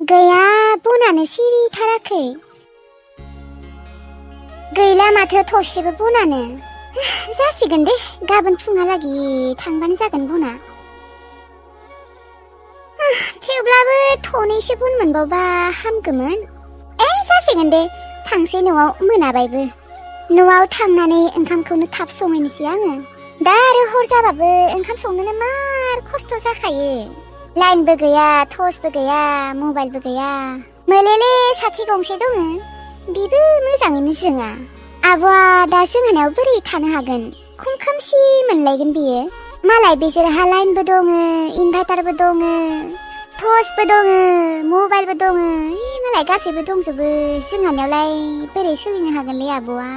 गैया बनानो सिरिथाराखै गैला माथो थसेबो बनानो जासिगोन दे गाबोन फुंहालागै थांबानो जागोन बना थेवब्लाबो थनैसो बन मोनबावबा हामगौमोन जासिगोन दे थांसै न'आव मोनाबायबो न'आव थांनानै ओंखामखौनो थाब संहैनोसै आङो दा आरो हर जाबाबो ओंखाम संनोनो मार खस्थ' जाखायो लाइनबो गैया टर्चबो गैया मबाइलबो गैया मोलेले साथि गंसे दङ बिबो मोजाङैनो जोङा आब'आ दा जोंहानाव बोरै थानो हागोन खोमसि मोनलायगोन बियो मालाय बिसोरहा लाइनबो दङ इनभार्टारबो दङ टर्चबो दङ मबाइलबो दङ मालाय गासैबो दंजोबो जोंहानियावलाय बोरै सोलिनो हागोनलै आब'आ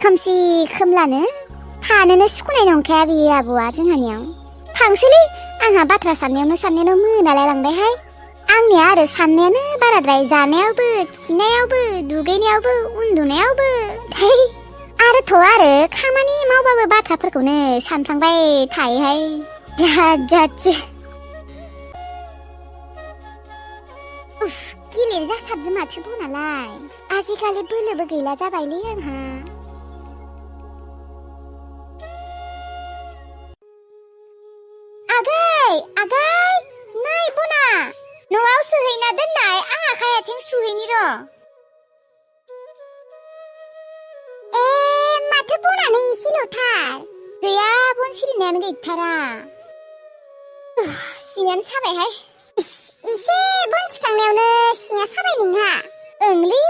खोमसि खोमलानो थानोनो सुखुनाय नंखाया बियो आब'आ जोंहानियाव थांसैलै आंहा बाथ्रा साननायावनो मोनालाय लांबायहाय आंनिया आरो साननायानो बाराद्राय जानायावबो खिनायावबो दुगैनायावबो उन्दुनायावबो आरोथ' आरो खामानि मावबाबो बाथ्राफोरखौनो सानफ्लांबाय थायोहाय जादसो उफ गिलिर जासाबदो माथो बनालाय आजिखालि बोलोबो गैला जाबायलै आंहा आगै नै बना न'आव सोहैना दोननाय आं आखाइ आथिं सुहैनि र' माथो बनानो एसेल'थार गैया बन सिरिनायानो गैथारा सिङानो साबायहाय एसे बन थिखांनायावनो सिङा साबाय नोंहा ओंलै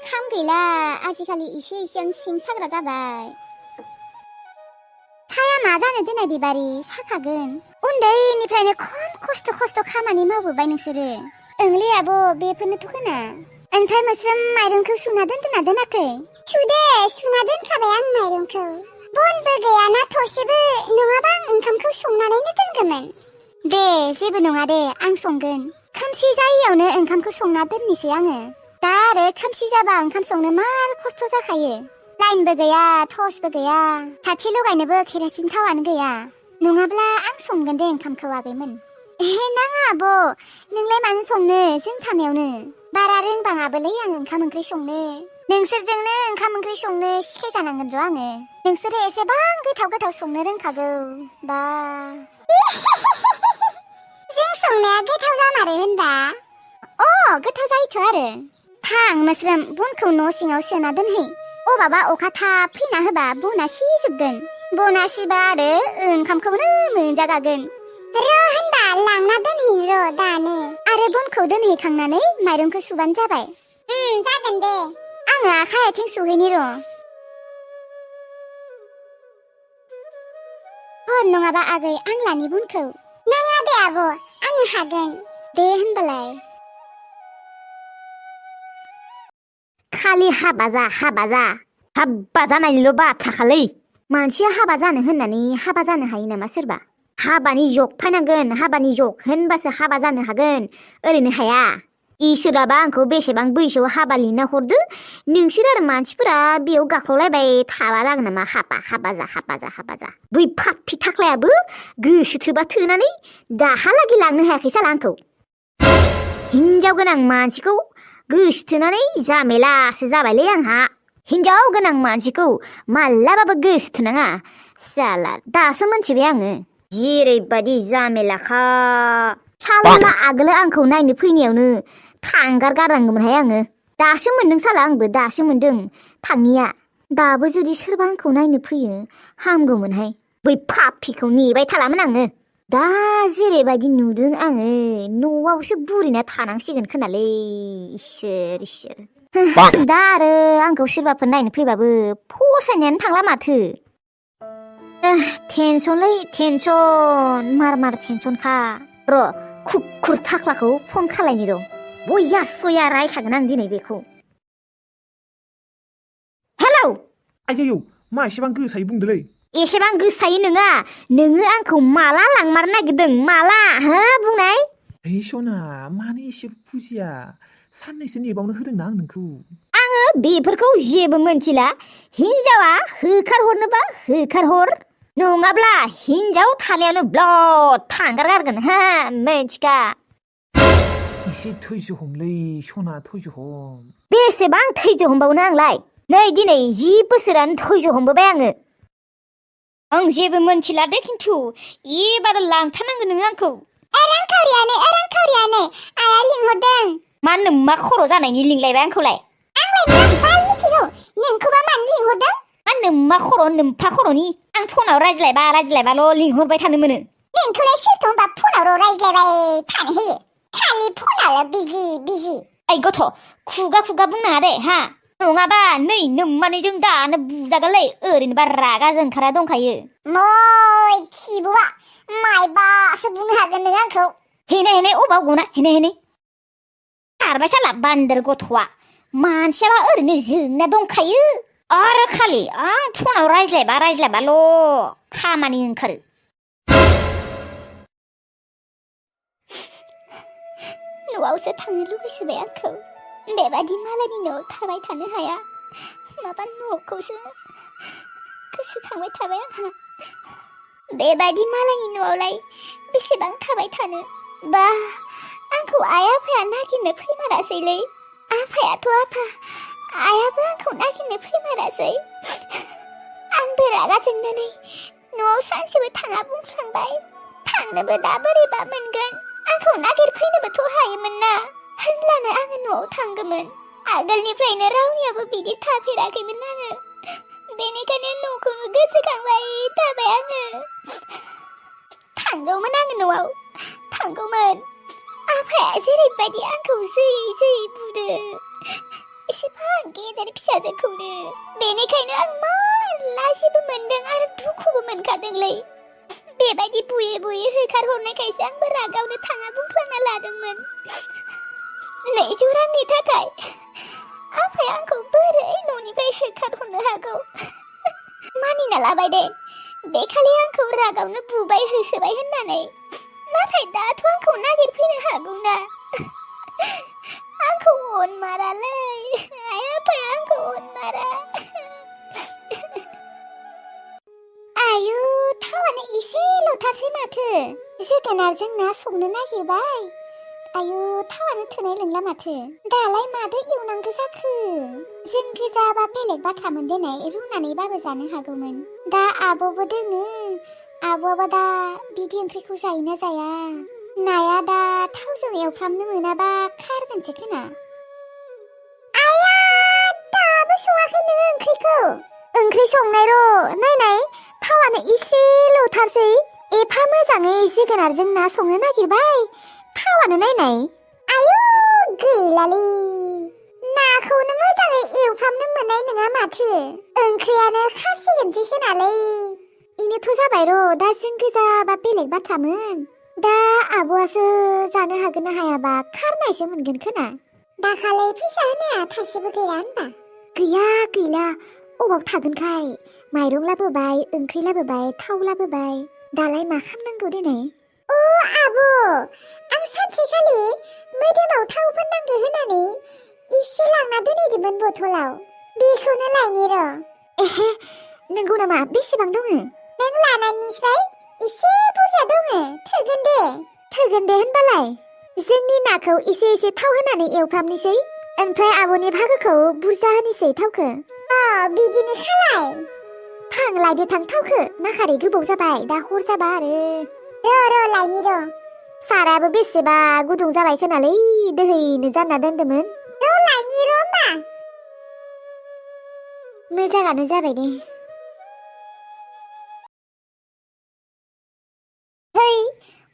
खाम गैला आजिखालि एसेयावनो सिं साग्रा जाबाय साया मा जानो दोननाय बिबारि साखागोन उन्दैनिफ्रायनो खम खस्थ' खामानि मावबोबाय नोंसोरो ओंलै आब' बेफोरनोथ' खोना ओमफ्राय मोस्रोम माइरंखौ सुना दोनदोंना दोनाखै सुना दोनखाबाय आं माइरंखौ बनबो गैयाना थसेबो नङाबा आं ओंखामखौ संनानैनो दोनगौमोन दे जेबो नङा दे आं संगोन खोमसि जायैयावनो ओंखामखौ संना दोननोसै आङो दा आरो खोमसि जाबा ओंखाम संनो मार खस्थ' जाखायो लाइनबो गैया टर्चबो गैया साथि लगायनोबो केरासिन थावानो गैया नङाब्ला आं संगोन दे ओंखामखौ आगैमोन नाङा आब' नोंलाय मानो संनो जों थानायावनो बारा रोंबाङाबोलै आं ओंखाम ओंख्रि संनो नोंसोरजोंनो ओंखाम ओंख्रि संनो सिखायजानांगोन र' आङो नोंसोरो एसेबां गोथाव संनो रोंखागौ बा जों संनाया गोथाव जामारो होनबा गोथाव जायोथ' आरो थां मोस्रोम बनखौ न' सिङाव सोना दोनहै अबाबा अखा थाब फैना होबा बना सिजोबगोन बना सिबा आरो ओंखामखौनो मोनजागागोन र' होनबा लांना दोनहैनो र' दानो आरो बनखौ दोनहैखांनानै माइरंखौ सुबानो जाबाय जागोन दे आङो आखाइ आथिं सुहैनि र' हर नङाबा आगै आं लानि बनखौ नाङा दे आब' आङो हागोन दे होनबालाय खालि हाबा जानायनिल' बाथ्राखालै मानसिया हाबा जानो होननानै हाबा जानो हायो नामा सोरबा हाबानि जग फायनांगोन हाबानि जग होनबासो हाबा जानो हागोन ओरैनो हाया इसोराबा आंखौ बेसेबां बैसोआव हाबा लिरना हरदो नोंसोर आरो मानसिफोरा बेयाव गाख्लायबाय थाबा जागोन नामा हाबा जा बै फाफि थाख्लायाबो गोसो थोबा थोनानै दाहालागि लांनो हायाखै साला आंखौ हिनजाव गोनां मानसिखौ गोसो थोनानै जामेलासो जाबायलै आंहा हिनजाव गोनां मानसिखौ मालाबाबो गोसो थोनाङा साला दासो मोनथिबाय आङो जेरैबायदि जामेलाखा साला आगोलो आंखौ नायनो फैनायावनो थांगार गारनांगौमोनहाय आङो दासो मोनदों साला आंबो दासो मोनदों थाङिया दाबो जुदि सोरबा आंखौ नायनो फैयो हामगौमोनहाय बै फाफिखौ नेबाय थालामोन आङो दा जेरैबायदि नुदों आङो न'आवसो बुरैना थानांसिगोन खोनालै इसोर दा आरो आंखौ सोरबाफोर नायनो फैबाबो फसायनायानो थांला माथो टेनसनलै टेनसन मार टेनसनखा र' खुखुर थाख्लाखौ फन खालायनि र' बया सया रायखागोन आं दिनै बेखौ हेलौ आयौ मा एसेबां गोसायै बुंदोलै एसेबां गोसायै नङा नोङो आंखौ माला लांमारनो नागिरदों माला बुंनाय सना मानो एसे बुजिया साननैसो नेबावनो होदोंना आं नोंखौ आङो बेफोरखौ जेबो मोनथिला हिनजावा होखारहरनोबा होखारहर नङाब्ला हिनजाव थानायावनो ब्लड थांगार गारगोन मोनथिखा एसे धैज' हमलै सना धैज' हम बेसेबां थैज' हमबावनो आंलाय नै दिनै 10 बोसोरानो थैज' हमबोबाय आं जेबो मोनथिला दे खिन्थु एबार लांथारनांगोन नोङो आंखौ रांखावरियानो आइया लिंहरदों मा नोम्मा खर' जानायनि लिंलायबाय आंखौलाय आंलाय मा बाल मिथिगौ नोंखौबा मानो लिंहरदों मा नोम्मा खर' नोम्फा खर'नि आं फनाव रायज्लायबाल' लिंहरबाय थानो मोनो नोंखौलाय सोरथ' होनबा फनावल' रायज्लायबाय थानो होयो खालि फनाल' बिजि ओइ गथ' खुगा बुंनाङा दे हा नङाबा नै नोम्मानैजों दानो बुजागोनलै ओरैनोबा रागा जोंखारा दंखायो मय खिबुआ मायबासो बुंनो हागोन नों आंखौ हेने अबाव गना हेने खारबाय साला बान्दोर गथ'आ मानसियाबा ओरैनो जोंना दंखायो आरो खालि आं फनाव रायज्लायबाल' खामानि ओंखारो न'आवसो थांनो लुगैसोबाय आंखौ बेबादि मालायनि न'आव थाबाय थानो हाया माबा न'खौसो गोसोखांबाय थाबाय आंहा बेबादि मालायनि न'आवलाय बेसेबां थाबाय थानो बा आंखौ आइ आफाया नागिरनो फैमारासैलै आफायाथ' आफा आइयाबो आंखौ नागिरनो फैमारासै आंबो रागा जोंनानै न'आव सानसेबो थाङा बुंफ्लांबाय थांनोबो दा बोरैबा मोनगोन आंखौ नागिरफैनोबोथ' हायोमोन ना होनब्लानो आङो न'आव थांगौमोन आगोलनिफ्रायनो रावनियाबो बिदि थाफेराखैमोन आङो बेनिखायनो न'खौनो गोसोखांबाय थाबाय आङो थांगौमोन आङो न'आव थांगौमोन आफाया जेरैबायदि आंखौ जै बुदो एसेबां गेदेर फिसाजोखौनो बेनिखायनो आं मा लाजिबो मोनदों आरो दुखुबो मोनखादोंलै बेबायदि बुयै होखारहरनायखायसो आंबो रागावनो थाङा बुंफ्लांना लादोंमोन 200 रांनि थाखाय आफाया आंखौ बोरै न'निफ्राय होखारहरनो हागौ मानिना लाबाय दे बेखालि आंखौ रागावनो बुबाय होसोबाय होननानै नाथाय दाथ' आंखौ नागिरफैनो हागौना आंखौ अनमारालै आइ आफाया आंखौ अनमारा आयु थावानो एसेल'थारसै माथो जोगोनारजों ना संनो नागिरबाय आयु थावानो थोनाय नंला माथो दालाय मादो एवनांगौ जाखो जों गोजाबा बेलेग बाथ्रामोन देनाय रुनानैबाबो जानो हागौमोन दा आब'बो दोङो आब'आबा दा बिदि ओंख्रिखौ जायोना जाया नाया दा थावजों एवफ्रामनो मोनाबा खारगोनसो खोना आया दाबो सङाखै नोङो ओंख्रि संनाय र' नायनाय थावानो एसेल'थारसै एफा मोजाङै जोगोनारजों ना संनो नागिरबाय थावानो नायनाय आयु गैलालै नाखौनो मोजाङै एवफ्रामनो मोननाय नङा माथो ओंख्रियानो खारसिगोनसै खोनालै इनोथ' जाबाय र' दा जों गोजाबा बेलेग बाथ्रामोन दा आब'आसो जानो हागोन ना हायाबा खारनायसो मोनगोन खोना दाखालै फैसा होनाया थाइसेबो गैया होनबा गैला अबाव थागोनखाय माइरं लाबोबाय ओंख्रि लाबोबाय थाव लाबोबाय दालाय मा खालामनांगौ दिनै अ आब' आं सानसेखालि मोदोमाव थाव फोननांगौ होनानै इसे लांना दोनहैदोंमोन बथलाव बेखौनो लायनि र' एहे नंगौ नामा बेसेबां दङ नों लानायनिफ्राय एसे बुरजा दङ थोगोन दे होनबालाय जोंनि नाखौ एसे थाव होनानै एवफ्रामनोसै ओमफ्राय आब'नि भागोखौ बुरजा होनोसै थावखौ बिदिनो खालाय लायदो थां थावखौ नाखारै गोबाव जाबाय दा हर जाबा आरो र' लायनि र' सारायाबो बेसेबा गुदुं जाबाय खोनालै दोहैनो जानना दोन्दोंमोन र' लायनि र' होनबा मोजाङानो जाबाय दे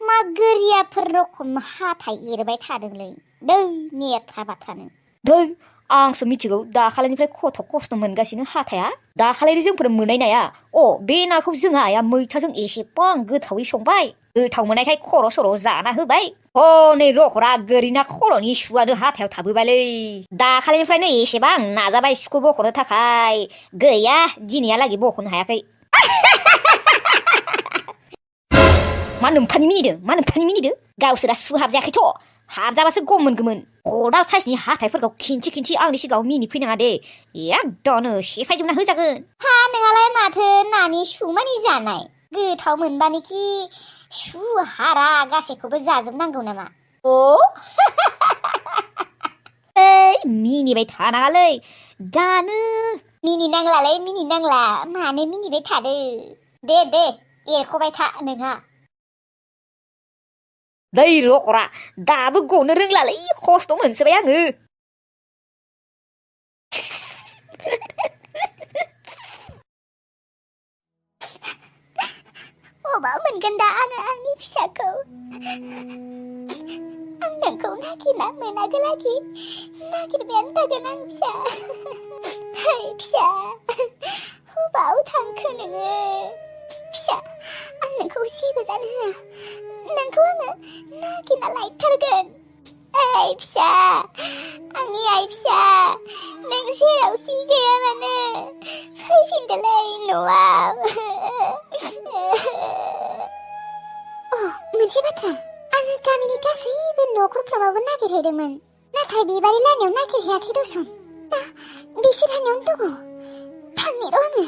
मा गोरियाफोर रखम हाथाय एरबाय थादोंलै दै नेथ्रा बाथ्रानो दै आंसो मिथिगौ दाखालिनिफ्राय खस्थ' मोनगासिनो हाथाया दाखालिनो जोंफोर मोननाय नाया बे नाखौ जोंहा आइया मैथाजों एसेबां गोथावै संबाय गोथाव मोननायखाय खर' सर' जाना होबाय नै रखरा गोरिना खर'नि सुआनो हाथायाव थाबोबायलै दाखालिनिफ्रायनो एसेबां नाजाबाय सुखौ बख'नो थाखाय गैया दिनैहालागै बख'नो हायाखै मा नोम्फानि मिनिदों गावसोरा सु हाबजायाखैथ' हाबजाबासो गम मोनगौमोन खदाल साइसनि हाथायफोरखौ खिन्थि आंनि सिगाङाव मिनिफैनाङा दे एकदनो सेफायजोबना होजागोन हा नोंहालाय माथो नानि सु मानि जानाय गोथाव मोनबानोखि सु हारा गासैखौबो जाजोबनांगौ नामा मिनिबाय थानाङालै दानो मिनिनांलालै मिनिनांला मानो मिनिबाय थादो दे एरख'बाय था नोंहा दै रखरा दाबो गनो रोंलालै खस्थ' मोनसोबाय आङो अबा मोनगोन दा आङो आंनि फिसाखौ आं नोंखौ नागिरना मोनागोलागि नागिरबायानो थागोन आं फिसा है फिसा अबाव थांखो नोङो फिसा आं नोंखौ जेबो जानो होआ नोंखौ आङो नागिरना लायथारगोन ओइ फिसा आंनि आइ फिसा नों जेरावखि गैया मानो फैफिनदोलै न'आव मोनसे बाथ्रा आङो गामिनि गासैबो न'खरफ्रामावबो नागिरहैदोंमोन नाथाय बिबारि लामायाव नागिरहैयाखै दसन दा बिसोर हानियावनो दङ थांनि र' आङो